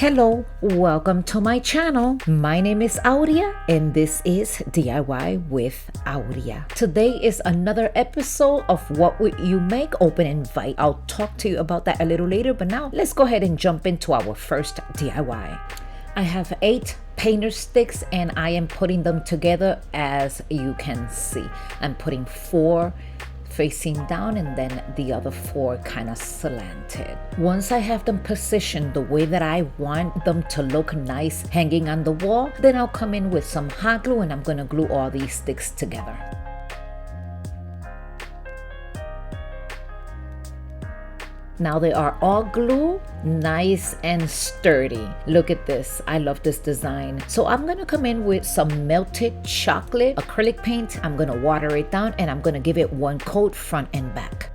Hello, welcome to my channel. My name is Aurea and this is DIY with Aurea. Today is another episode of What Would You Make? Open Invite. I'll talk to you about that a little later, but now let's go ahead and jump into our first DIY. I have 8 painter sticks and I am putting them together as you can see. I'm putting 4 facing down and then the other 4 kind of slanted. Once I have them positioned the way that I want them to look nice hanging on the wall, then I'll come in with some hot glue and I'm gonna glue all these sticks together. Now they are all glued, nice and sturdy. Look at this, I love this design. So I'm gonna come in with some melted chocolate acrylic paint. I'm gonna water it down and I'm gonna give it 1 coat front and back.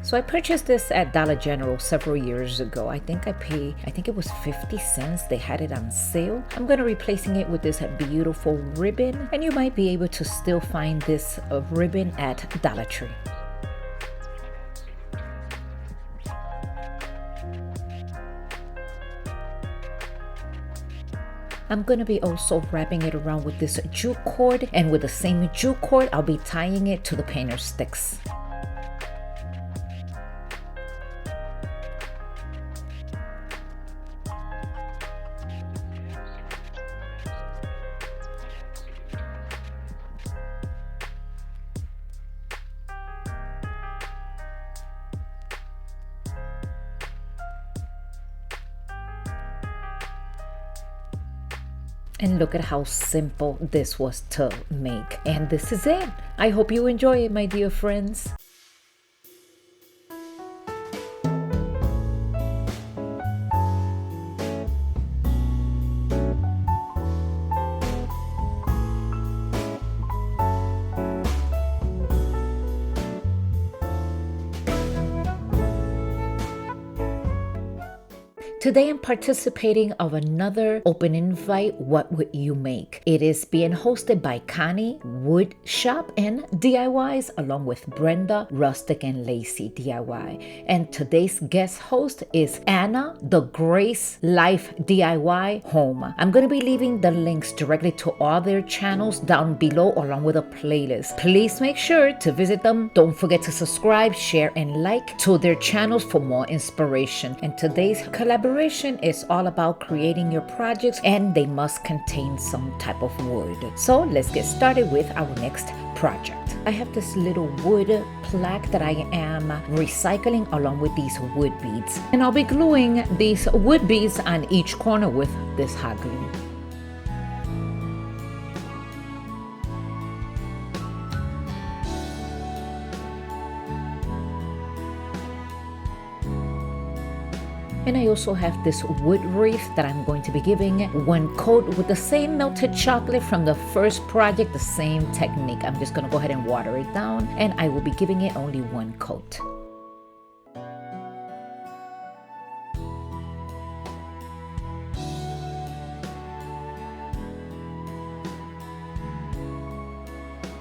So I purchased this at Dollar General several years ago. I think it was 50 cents. They had it on sale. I'm going to be replacing it with this beautiful ribbon, and you might be able to still find this ribbon at Dollar Tree. I'm going to be also wrapping it around with this jute cord, and with the same jute cord, I'll be tying it to the painter sticks. And look at how simple this was to make. And this is it. I hope you enjoy it, my dear friends. Today I'm participating of another open invite, What Would You Make? It is being hosted by Connie, Wood Shop and DIYs, along with Brenda, Rustic and Lacey DIY. And today's guest host is Anna, the Grace Life DIY Home. I'm going to be leaving the links directly to all their channels down below along with a playlist. Please make sure to visit them. Don't forget to subscribe, share and like to their channels for more inspiration. And today's collaboration is all about creating your projects, and they must contain some type of wood. So let's get started with our next project. I have this little wood plaque that I am recycling along with these wood beads, and I'll be gluing these wood beads on each corner with this hot glue. And I also have this wood wreath that I'm going to be giving 1 coat with the same melted chocolate from the first project, the same technique. I'm just going to go ahead and water it down, and I will be giving it only 1 coat.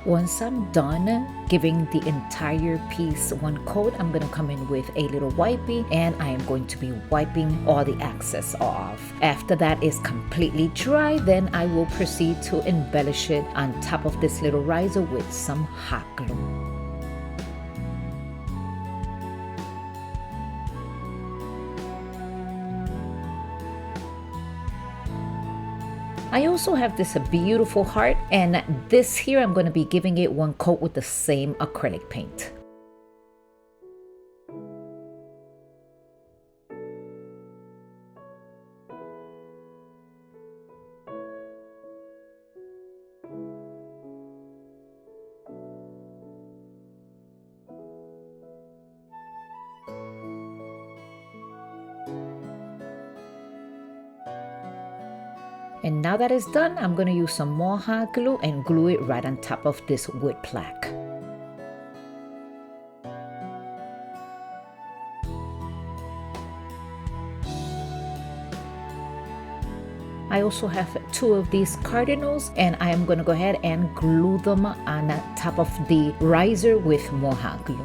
Once I'm done giving the entire piece 1 coat, I'm going to come in with a little wipey and I am going to be wiping all the excess off. After that is completely dry, then I will proceed to embellish it on top of this little riser with some hot glue. I also have this beautiful heart, and this here I'm going to be giving it 1 coat with the same acrylic paint. And now that it's done, I'm going to use some more hot glue and glue it right on top of this wood plaque. I also have 2 of these cardinals, and I am going to go ahead and glue them on top of the riser with more hot glue.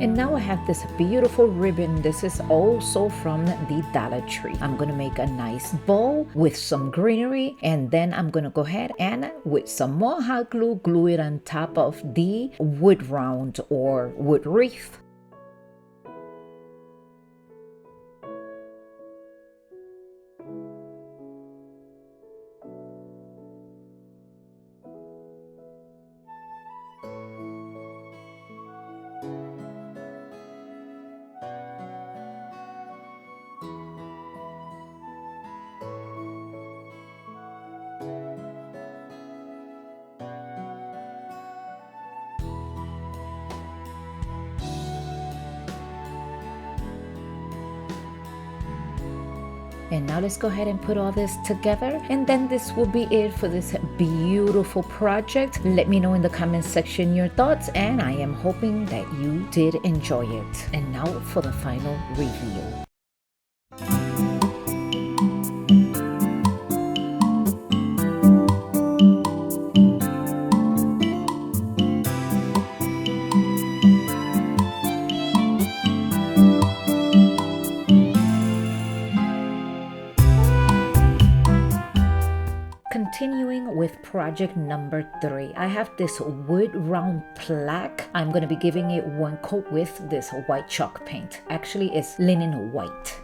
And now I have this beautiful ribbon. This is also from the Dollar Tree. I'm gonna make a nice bow with some greenery, and then I'm gonna go ahead and with some more hot glue, glue it on top of the wood round or wood wreath. And now let's go ahead and put all this together, and then this will be it for this beautiful project. Let me know in the comment section your thoughts, and I am hoping that you did enjoy it. And now for the final reveal. Continuing with project number 3, I have this wood round plaque. I'm going to be giving it one coat with this white chalk paint. Actually, it's linen white.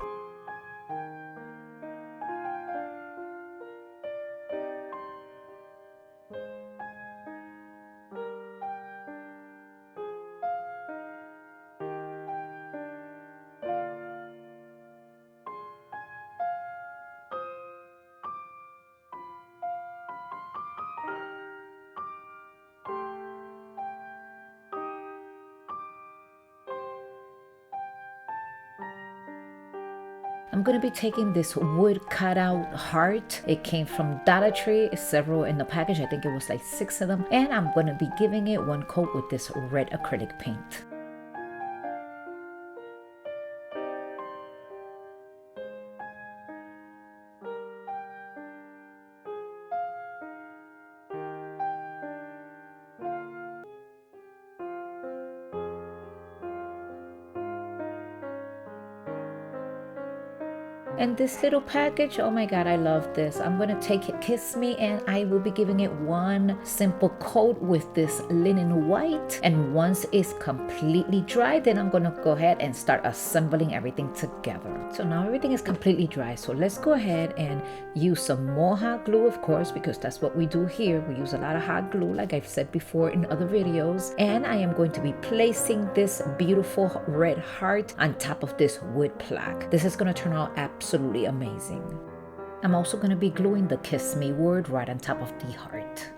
I'm going to be taking this wood cutout heart. It came from Dollar Tree, several in the package. I think it was like 6 of them. And I'm going to be giving it one coat with this red acrylic paint. And this little package, oh my God, I love this. I'm gonna take it, Kiss Me, and I will be giving it one simple coat with this linen white. And once it's completely dry, then I'm gonna go ahead and start assembling everything together. So now everything is completely dry. So let's go ahead and use some more hot glue, of course, because that's what we do here. We use a lot of hot glue, like I've said before in other videos. And I am going to be placing this beautiful red heart on top of this wood plaque. This is gonna turn out absolutely amazing. I'm also going to be gluing the Kiss Me word right on top of the heart.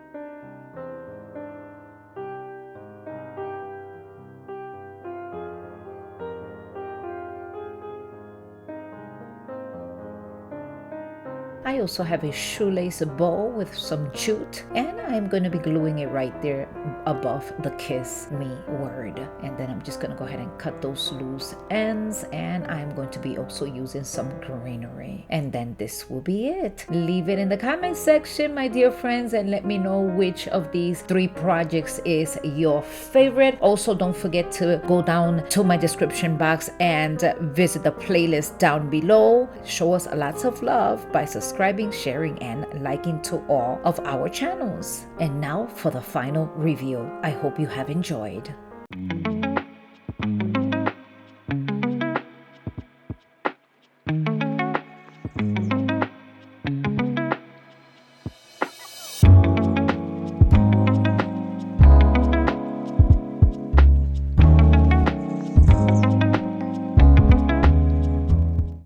I also have a shoelace bow with some jute, and I'm going to be gluing it right there above the Kiss Me word. And then I'm just going to go ahead and cut those loose ends, and I'm going to be also using some greenery. And then this will be it. Leave it in the comment section, my dear friends, and let me know which of these 3 projects is your favorite. Also, don't forget to go down to my description box and visit the playlist down below. Show us lots of love by subscribing, sharing, and liking to all of our channels. And now for the final review. I hope you have enjoyed.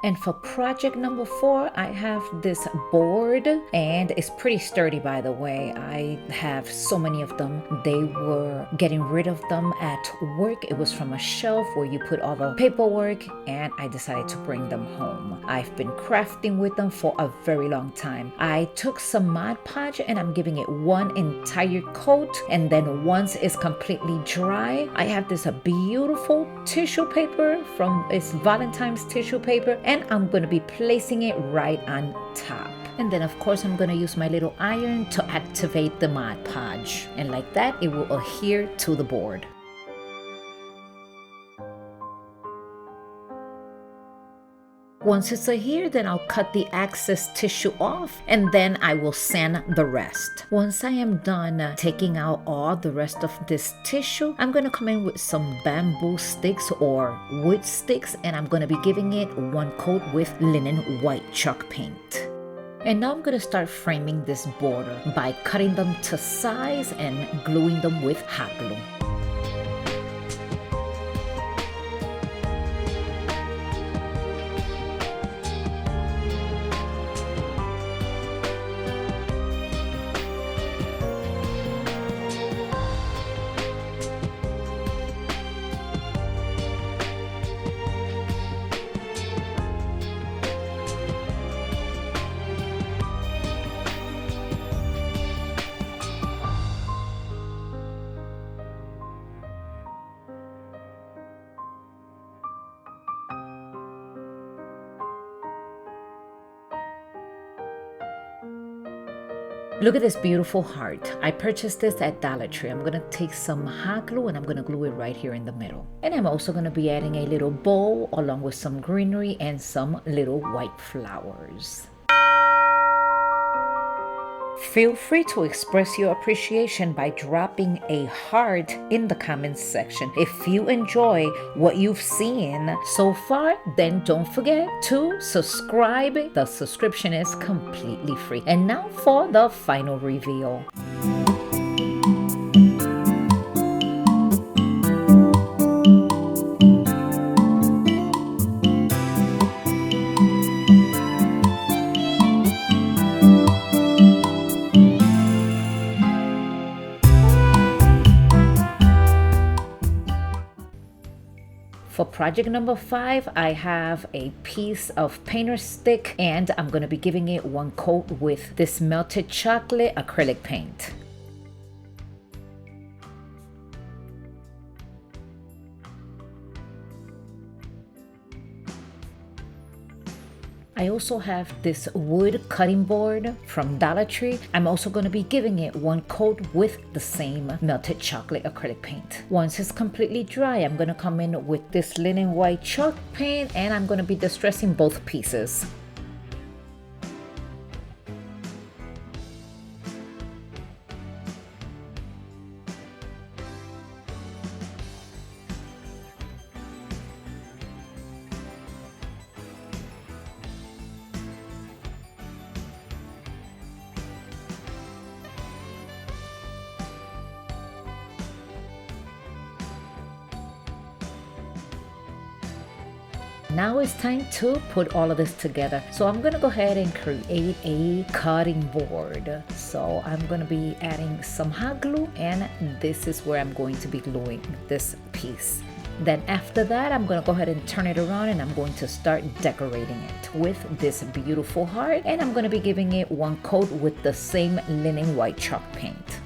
And And for project number 4, I have this board, and it's pretty sturdy, by the way. I have so many of them. They were getting rid of them at work. It was from a shelf where you put all the paperwork, and I decided to bring them home. I've been crafting with them for a very long time. I took some Mod Podge and I'm giving it one entire coat, and then once it's completely dry, I have this beautiful tissue paper from it's Valentine's tissue paper, and I'm going to be placing it right on top. And then of course I'm going to use my little iron to activate the Mod Podge, and like that it will adhere to the board. Once it's adhered, then I'll cut the excess tissue off, and then I will sand the rest. Once I am done taking out all the rest of this tissue, I'm going to come in with some bamboo sticks or wood sticks, and I'm going to be giving it one coat with linen white chalk paint. And now I'm going to start framing this border by cutting them to size and gluing them with hot glue. Look at this beautiful heart. I purchased this at Dollar Tree. I'm going to take some hot glue and I'm going to glue it right here in the middle. And I'm also going to be adding a little bow along with some greenery and some little white flowers. Feel free to express your appreciation by dropping a heart in the comments section. If you enjoy what you've seen so far, then don't forget to subscribe. The subscription is completely free. And now for the final reveal. For project number 5, I have a piece of painter's stick, and I'm going to be giving it one coat with this melted chocolate acrylic paint. I also have this wood cutting board from Dollar Tree. I'm also going to be giving it one coat with the same melted chocolate acrylic paint. Once it's completely dry, I'm going to come in with this linen white chalk paint, and I'm going to be distressing both pieces. Now it's time to put all of this together. So I'm gonna go ahead and create a cutting board. So I'm gonna be adding some hot glue, and this is where I'm going to be gluing this piece. Then after that, I'm gonna go ahead and turn it around, and I'm going to start decorating it with this beautiful heart, and I'm gonna be giving it one coat with the same linen white chalk paint.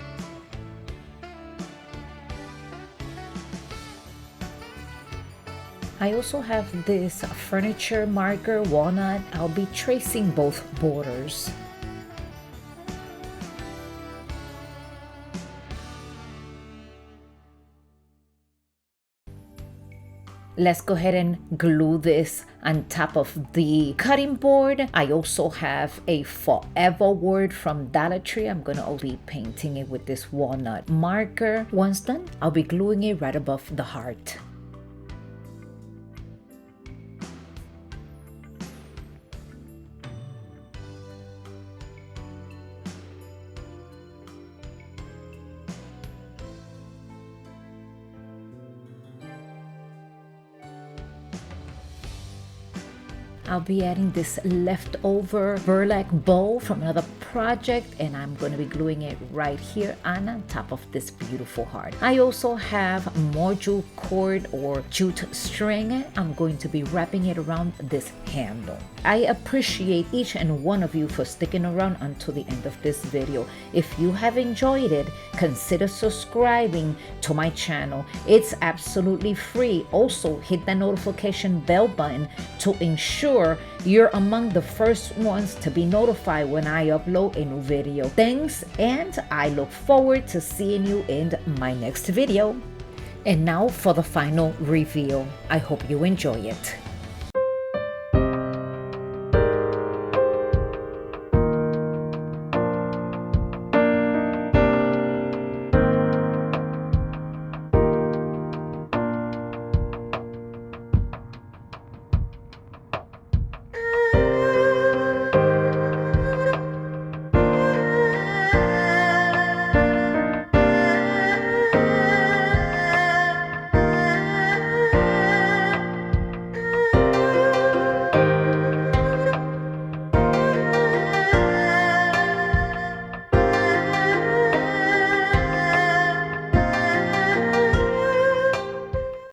I also have this furniture marker walnut. I'll be tracing both borders. Let's go ahead and glue this on top of the cutting board. I also have a forever word from Dollar Tree. I'm gonna be painting it with this walnut marker. Once done, I'll be gluing it right above the heart. I'll be adding this leftover burlap bow from another project, and I'm going to be gluing it right here on top of this beautiful heart. I also have more jute cord or jute string. I'm going to be wrapping it around this handle. I appreciate each and one of you for sticking around until the end of this video. If you have enjoyed it, consider subscribing to my channel. It's absolutely free. Also, hit the notification bell button to ensure you're among the first ones to be notified when I upload a new video. Thanks, and I look forward to seeing you in my next video. And now for the final reveal. I hope you enjoy it.